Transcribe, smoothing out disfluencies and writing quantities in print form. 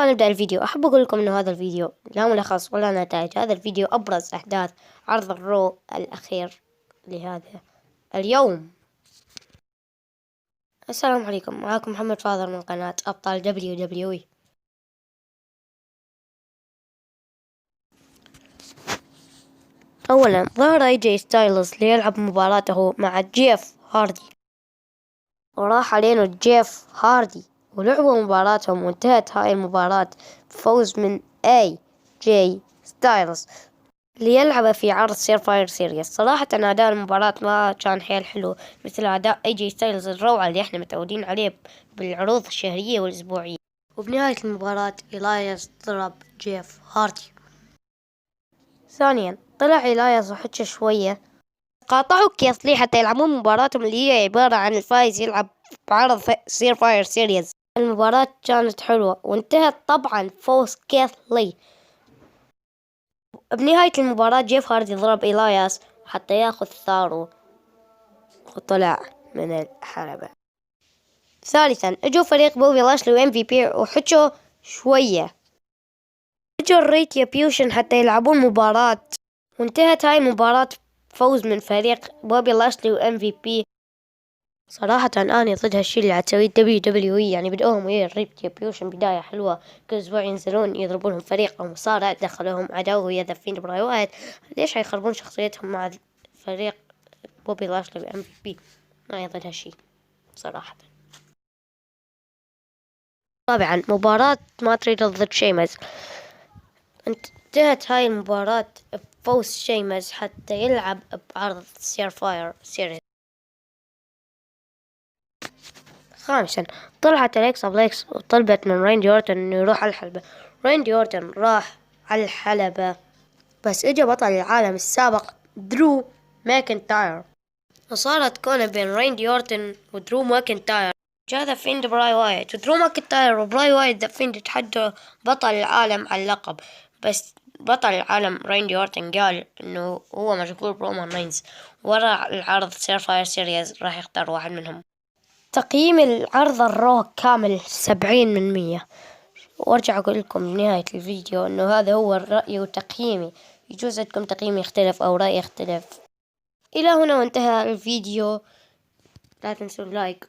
ما نبدأ الفيديو أحب أقول لكم إنه هذا الفيديو لا ملخص ولا نتائج. هذا الفيديو أبرز أحداث عرض الرو الأخير لهذا اليوم. السلام عليكم، معكم محمد فاضل من قناة أبطال WWE. أولا ظهر AJ ستايلز ليلعب مباراته مع جيف هاردي، وراح علينا جيف هاردي ولعبوا مباراتهم، وانتهت هاي المباراة بفوز من AJ ستايلز ليلعب في عرض سيرفاير سيريس. صراحة أداء المباراة ما كان حيل حلو مثل أداء AJ ستايلز الروعة اللي احنا متعودين عليه بالعروض الشهرية والأسبوعية. وبنهاية المباراة إلاياس ضرب جيف هاردي. ثانيا طلع إلاياس وحكى شوية، قاطعوا كيث لي حتى يلعبون مباراتهم اللي هي عبارة عن الفايز يلعب بعرض سيرفاير سيريز. المباراة كانت حلوة وانتهت طبعا فوز كيث لي. بنهاية المباراة جيف هاردي ضرب إلاياس حتى ياخذ ثاره وطلع من الحلبة. ثالثا اجوا فريق بوبي لاشلي و MVP وحكوا شوية، اجوا الريتريبيوشن حتى يلعبون مباراة، وانتهت هاي المباراة فوز من فريق بوبي لاشلي و MVP. صراحة أنا ضد هالشي اللي عتسويه WWE، يعني بدأوهم ويا الريتريبيوشن بداية حلوة، كل أسبوع ينزلون يضربونهم فريق أو مصارع دخلوهم عداوة ويا ذا فيند براي وايت. ليش هيخربون شخصيتهم مع فريق بوبي لاشلي و MVP؟ أنا ضد هالشي صراحة. رابعا مباراة ماتريد ضد شيمز، انتهت هاي المباراة بفوز شيمز حتى يلعب بعرض سيرفاير سيريز. خامسا طلعت أليكسا بليكس وطلبت من راندي أورتن إنه يروح على الحلبة. راندي أورتن راح على الحلبة، بس إجا بطل العالم السابق درو ماكنتاير، وصارت كونة بين راندي أورتن ودرو ماكنتاير. جاء ذا فيند براي وايت، ودرو ماكنتاير وبراي وايت ذا فيند يتحدوا بطل العالم على اللقب، بس بطل العالم راندي أورتن قال إنه هو مشغول برومان رينز، ورا العرض سيرفاير سيريز راح يختار واحد منهم. تقييم العرض الرو كامل 70%. وارجع اقول لكم بنهاية الفيديو انه هذا هو الرأي وتقييمي، يجوز عندكم تقييم يختلف او رأي يختلف. الى هنا وانتهى الفيديو، لا تنسوا اللايك.